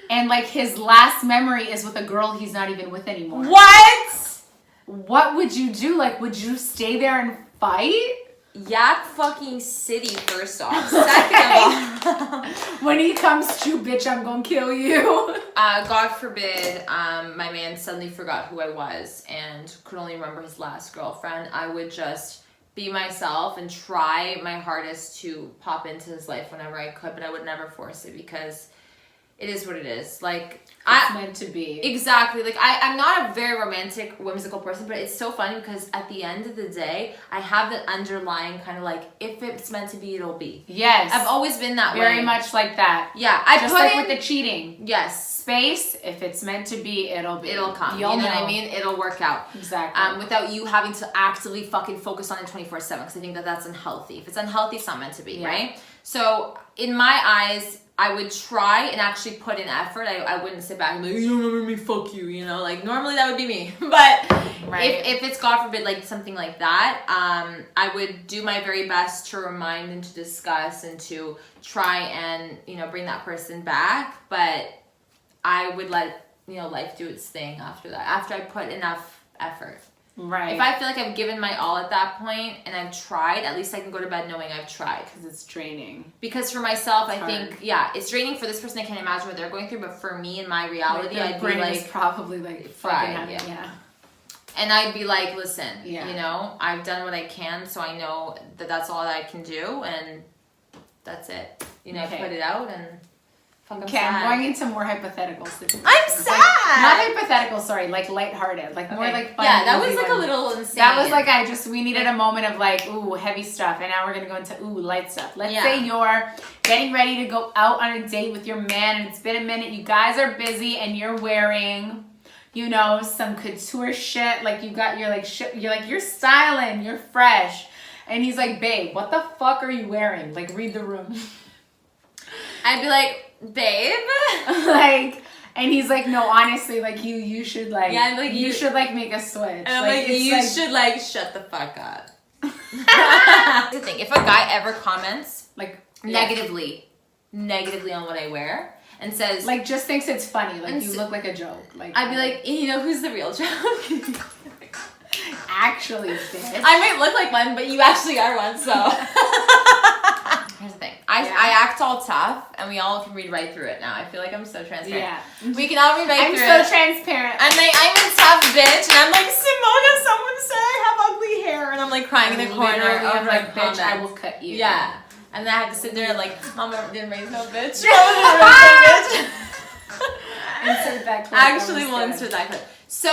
and like his last memory is with a girl he's not even with anymore? What? What would you do? Like, would you stay there and fight? Yak fucking city, first off. Second of all, when he comes to, bitch, I'm gonna kill you. God forbid, my man suddenly forgot who I was and could only remember his last girlfriend. I would just be myself and try my hardest to pop into his life whenever I could, but I would never force it because it is what it is. Like, it's meant to be. Exactly. Like, I'm not a very romantic, whimsical person, but it's so funny because at the end of the day, I have the underlying kind of like, if it's meant to be, it'll be. Yes. I've always been that way. Very much like that. Yeah. Just like with the cheating. Yes. Space, if it's meant to be, it'll be. It'll come. You'll you know know what I mean? It'll work out. Exactly. Without you having to actively fucking focus on it 24/7 because I think that that's unhealthy. If it's unhealthy, it's not meant to be, right? So in my eyes, I would try and actually put in effort. I wouldn't sit back and be like, you don't remember me, fuck you, you know? Like, normally that would be me. But if it's, God forbid, like something like that, I would do my very best to remind and to discuss and to try and, you know, bring that person back. But I would let, you know, life do its thing after that, after I put enough effort. Right. If I feel like I've given my all at that point and I've tried, at least I can go to bed knowing I've tried. Because it's draining. Because for myself, it's I think, yeah, it's draining for this person. I can't imagine what they're going through. But for me, in my reality, like I'd be like, is probably like fried. yeah. And I'd be like, listen, you know, I've done what I can, so I know that that's all that I can do, and that's it. You know, I've put it out, and fuck, I'm going into more hypotheticals. I'm sad. Not hypothetical, sorry, like lighthearted, like more like fun. Yeah, that was like a little insane. That was like we needed a moment of like, ooh, heavy stuff, and now we're gonna go into light stuff. Let's say you're getting ready to go out on a date with your man, and it's been a minute. You guys are busy, and you're wearing, you know, some couture shit. Like you're styling, you're fresh, and he's like, babe, what the fuck are you wearing? Like, read the room. I'd be like, babe, like, and he's like, no, honestly, like you should like, like you should like make a switch. And I'm like, you should like shut the fuck up. That's the thing. If a guy ever comments like negatively on what I wear and says like just thinks it's funny, like you look like a joke, like I'd be like, you know, who's the real joke? Actually, bitch. I might look like one, but you actually are one. So here's the thing. I act all tough, and we all can read right through it now. I feel like I'm so transparent. Yeah. We can all read right through it. I'm so transparent. I'm like, I'm a tough bitch, and I'm like, Simona, someone said I have ugly hair, and I'm like crying in the corner. I'm like, bitch, I will cut you. Yeah. And then I have to sit there and like, Mama didn't raise no bitch. Insert that clip. Actually, we'll insert that clip. So,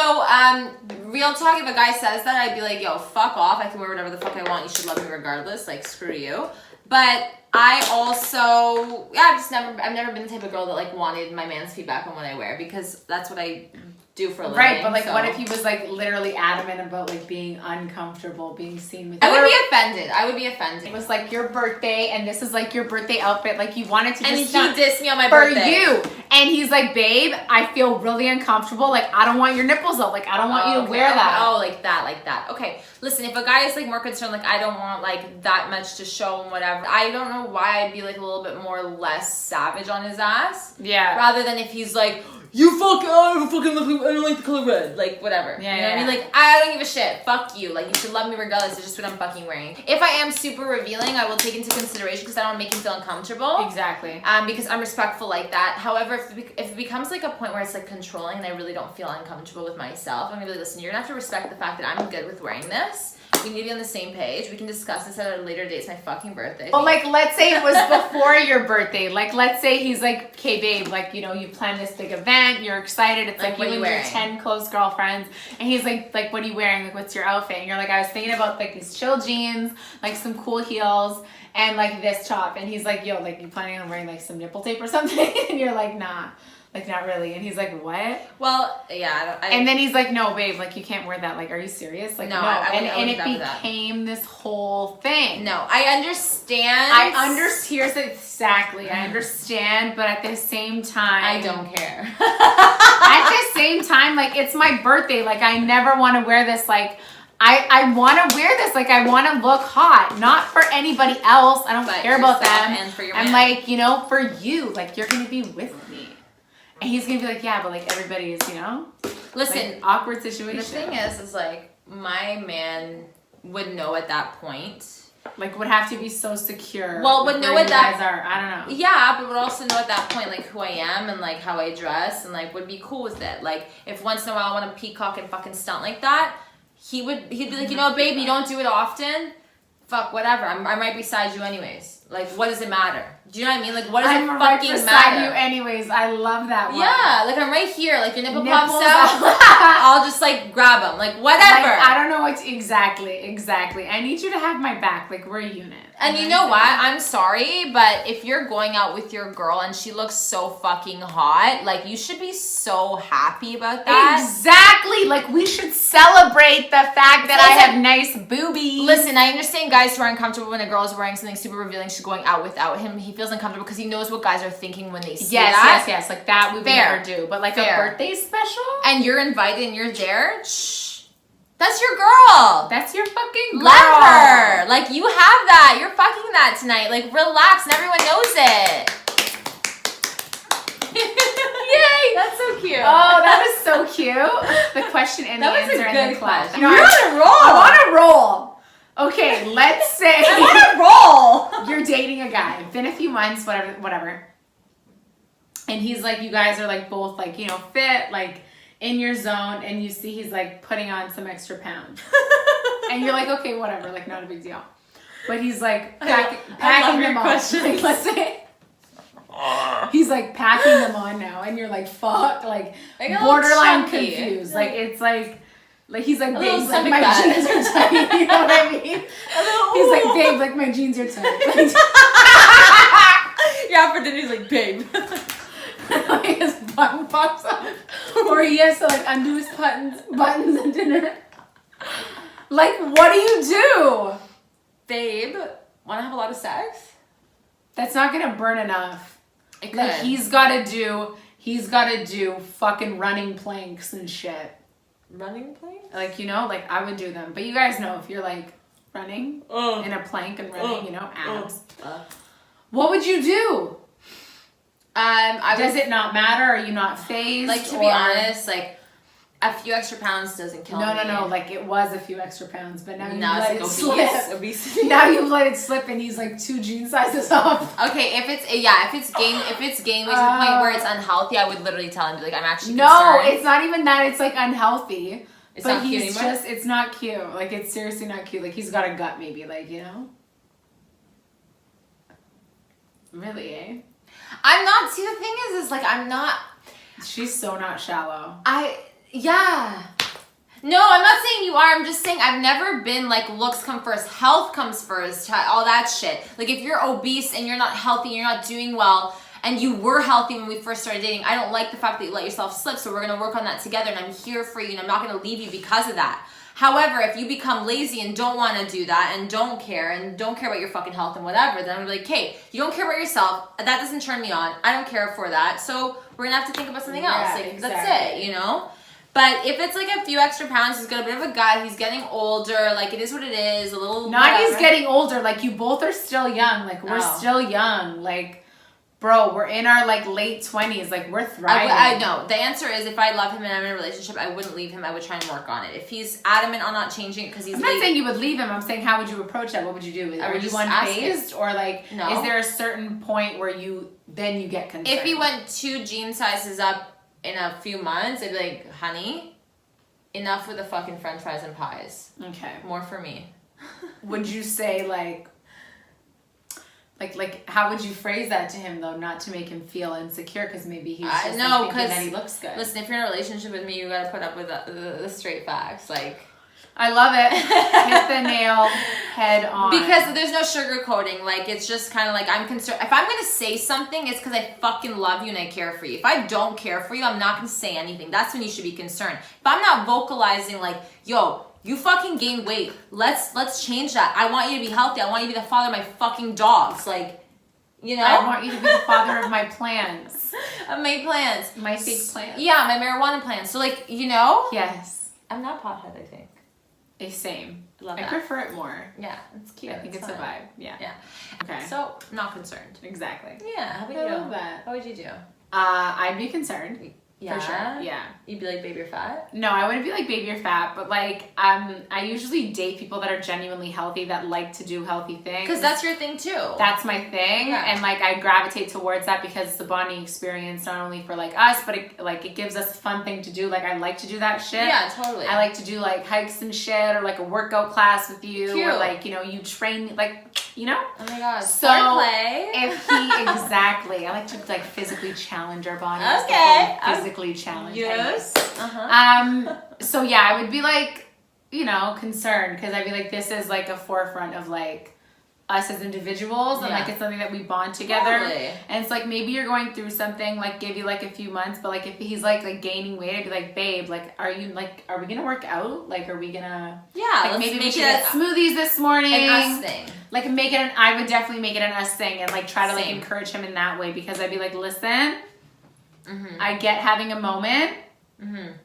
real talk, if a guy says that, I'd be like, yo, fuck off. I can wear whatever the fuck I want. You should love me regardless. Like, screw you. But I also, I've never been the type of girl that like wanted my man's feedback on what I wear because that's what I do for a living. Right, but like, what if he was like literally adamant about like being uncomfortable, being seen with? I would be offended. I would be offended. It was like your birthday, and this is like your birthday outfit. Like you wanted to just and he dissed me on my for birthday. you, and he's like, babe, I feel really uncomfortable. Like I don't want your nipples out. Like I don't want you to wear that. Oh, like that. Okay, listen. If a guy is like more concerned, like I don't want like that much to show and whatever. I don't know why I'd be like a little bit more less savage on his ass. Yeah. Rather than if he's like, you fucking, I don't like the color red. Like, whatever. Yeah, you know what I mean? Like, I don't give a shit. Fuck you. Like, you should love me regardless. It's just what I'm fucking wearing. If I am super revealing, I will take into consideration because I don't want to make him feel uncomfortable. Exactly. Because I'm respectful like that. However, if it becomes like a point where it's like controlling and I really don't feel uncomfortable with myself, I'm going to be like, listen, you're going to have to respect the fact that I'm good with wearing this. We need to be on the same page. We can discuss this at a later date. It's my fucking birthday. But like, let's say it was before your birthday. Like, let's say he's like, okay, babe, like, you know, you planned this big event. You're excited. It's like you and your 10 close girlfriends. And he's like, what are you wearing? Like, what's your outfit? And you're like, I was thinking about like these chill jeans, like some cool heels, and like this top. And he's like, yo, like, you planning on wearing like some nipple tape or something? And you're like, nah. Like, not really. And he's like, what? Well, yeah. And then he's like, no, babe, like, you can't wear that. Like, are you serious? Like, no. And it became this whole thing. No, I understand. Here's exactly. I understand, but at the same time. I don't care. At the same time, like, it's my birthday. Like, I never want to wear this. Like, I want to wear this. Like, I want to look hot. Not for anybody else. I don't care about them. And for your man. And, like, you know, for you. Like, you're going to be with me. And he's going to be like, yeah, but, like, everybody is, you know? Listen. Like, awkward situation. The thing is, like, my man would know at that point. Like, would have to be so secure. Well, would know what that... guys are. I don't know. Yeah, but would also know at that point, like, who I am and, like, how I dress and, like, would be cool with it. Like, if once in a while I want to peacock and fucking stunt like that, he'd be like, you know, babe, you don't do it often. fuck, whatever. I might beside you anyways. Like, what does it matter? Do you know what I mean? Like, what does it I'm right fucking beside matter? you anyways. I love that one. Yeah, like I'm right here. Like your nipple pops Nipples out. out. I'll just like grab them. Like whatever. Like, I don't know what exactly. I need you to have my back. Like we're a unit. And you know what? I'm sorry, but if you're going out with your girl and she looks so fucking hot, like you should be so happy about that. Exactly. Like we should celebrate the fact that I have nice boobies. Listen, I understand guys who are uncomfortable when a girl is wearing something super revealing. She's going out without him. He feels uncomfortable because he knows what guys are thinking when they see that. Yes. Like that we would never do. But like a birthday special? And you're invited and you're there. Shh. That's your girl. That's your fucking girl. Let her. Like, you have that. You're fucking that tonight. Like, relax, and everyone knows it. Yay. That's so cute. Oh, that was so cute. The question and the answer and the clash. You're on a roll. I'm on a roll. Okay, let's say I'm on a roll. You're dating a guy. Been a few months, whatever. And he's like, you guys are like both like, you know, fit, like in your zone, and you see he's like putting on some extra pounds. And you're like, okay, whatever, like not a big deal. But he's like packing them on. Like, let's say he's like packing them on now, and you're like, fuck, like borderline confused. Like it's like he's like, babe, like my jeans are tight. You know what I mean? He's like, babe, like my jeans are tight. Yeah, for dinner he's like, babe. Like his button pops off, or he has to like undo his buttons at dinner. Like, what do you do, babe? Want to have a lot of sex? That's not gonna burn enough. It could. Like he's gotta do fucking running planks and shit. Running planks? Like, you know, like I would do them, but you guys know if you're like running in a plank and running, you know, abs. What would you do? Does it not matter? Are you not phased? Like, to be honest, like, a few extra pounds doesn't kill me. No. Like, it was a few extra pounds, but now you it's let like it slip. obesity. Now you've let it slip, and he's like 2 jean sizes off. Okay, if it's gained to the point where it's unhealthy, I would literally tell him, like, I'm actually No, concerned. it's not even that. It's like unhealthy. It's but not cute he's anymore? it's not cute. Like, it's seriously not cute. Like, he's got a gut, maybe, like, you know? Really, eh? I'm not. See, the thing is like, I'm not. She's so not shallow. Yeah. No, I'm not saying you are. I'm just saying I've never been like looks come first, health comes first, all that shit. Like if you're obese and you're not healthy and you're not doing well, and you were healthy when we first started dating, I don't like the fact that you let yourself slip, so we're going to work on that together, and I'm here for you, and I'm not going to leave you because of that. However, if you become lazy and don't want to do that and don't care about your fucking health and whatever, then I'm like, hey, you don't care about yourself. That doesn't turn me on. I don't care for that. So we're going to have to think about something else. Like, exactly. That's it, you know? But if it's like a few extra pounds, he's got a bit of a gut, he's getting older, like it is what it is, a little He's getting older, like you both are still young. Like we're still young. Like, bro, we're in our like late 20s. Like we're thriving. I know. The answer is if I love him and I'm in a relationship, I wouldn't leave him. I would try and work on it. If he's adamant on not changing because he's I'm not saying you would leave him. I'm saying how would you approach that? What would you do? Are you unfazed? Or like, no. Is there a certain point where you get concerned? If he went 2 jean sizes up in a few months, I'd be like, honey, enough with the fucking french fries and pies. Okay. More for me. Would you say like how would you phrase that to him though, not to make him feel insecure because maybe he's just thinking that he looks good? Listen, if you're in a relationship with me, you gotta put up with the straight facts. Like, I love it. Hit the nail head on. Because there's no sugarcoating. Like, it's just kind of like, I'm concerned. If I'm going to say something, it's because I fucking love you and I care for you. If I don't care for you, I'm not going to say anything. That's when you should be concerned. If I'm not vocalizing like, yo, you fucking gained weight. Let's change that. I want you to be healthy. I want you to be the father of my fucking dogs. Like, you know? I want you to be the father of my plans. Of my plans. My fake plans. Yeah, my marijuana plans. So, like, you know? Yes. I'm not pothead, I think. Same. Love I that. prefer it more. Yeah, it's cute. I think it's a vibe. Yeah. Yeah. Okay. So, not concerned. Exactly. Yeah, how about I you? love that. What would you do? I'd be concerned. Yeah? For sure. Yeah. You'd be like, babe, you're fat? No, I wouldn't be like, babe, you're fat, but like, I usually date people that are genuinely healthy, that like to do healthy things. Because that's your thing too. That's my thing. Yeah. And like, I gravitate towards that because it's a bonding experience, not only for like us, but it gives us a fun thing to do. Like, I like to do that shit. Yeah, totally. I like to do like hikes and shit, or like a workout class with you. Cute. Or like, you know, you train, like, you know? Oh my god. So play. if he, exactly. I like to like physically challenge our bodies. Okay. Physically challenge. Yes. So yeah, I would be like, you know, concerned, because I'd be like, this is like a forefront of like us as individuals, and like it's something that we bond together. Totally. And it's like, maybe you're going through something, like give you like a few months, but like if he's like gaining weight, I'd be like, babe, like are we gonna work out? Like are we gonna like let's maybe make we should it get smoothies this morning, an us thing. like I would definitely make it an us thing, and like try to like Same. encourage him in that way, because I'd be like, listen, I get having a moment.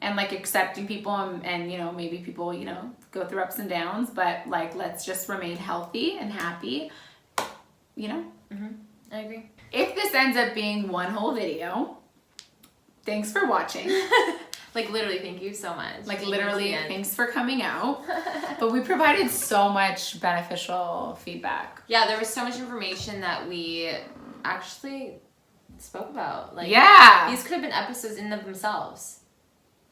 And like accepting people, and you know, maybe people, you know, go through ups and downs, but like let's just remain healthy and happy, you know. I agree. If this ends up being one whole video, thanks for watching. Like literally, thank you so much. Like literally, thanks for coming out. But we provided so much beneficial feedback. Yeah, there was so much information that we actually spoke about. Like, yeah, these could have been episodes in of themselves.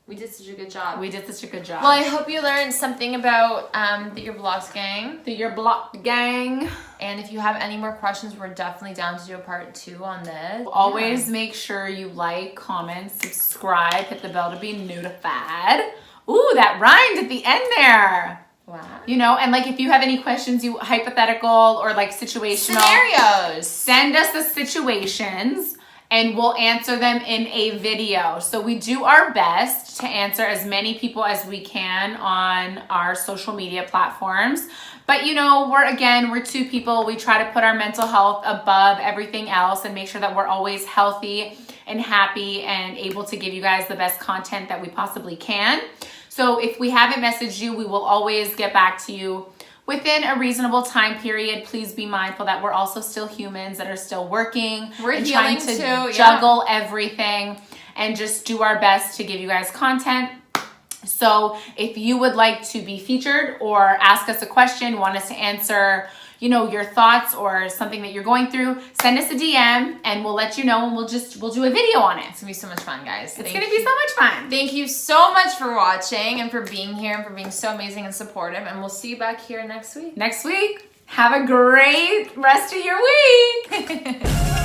We did such a good job. we did such a good job. Well, I hope you learned something about the Urblocked gang. The Urblocked gang. And if you have any more questions, we're definitely down to do a part 2 on this. Always make sure you like, comment, subscribe, hit the bell to be notified. Ooh, that rhymed at the end there. Wow. You know, and like if you have any questions, you hypothetical or like situational Scenarios. send us the situations, and we'll answer them in a video. So we do our best to answer as many people as we can on our social media platforms. But you know, we're 2 people. We try to put our mental health above everything else and make sure that we're always healthy and happy and able to give you guys the best content that we possibly can. So if we haven't messaged you, we will always get back to you within a reasonable time period. Please be mindful that we're also still humans that are still working. We're and healing trying to too, juggle everything and just do our best to give you guys content. So if you would like to be featured or ask us a question, want us to answer, you know, your thoughts or something that you're going through, send us a DM and we'll let you know, and we'll do a video on it. It's gonna be so much fun, guys. It's gonna be so much fun. Thank you so much for watching and for being here and for being so amazing and supportive. And we'll see you back here next week. Next week, have a great rest of your week.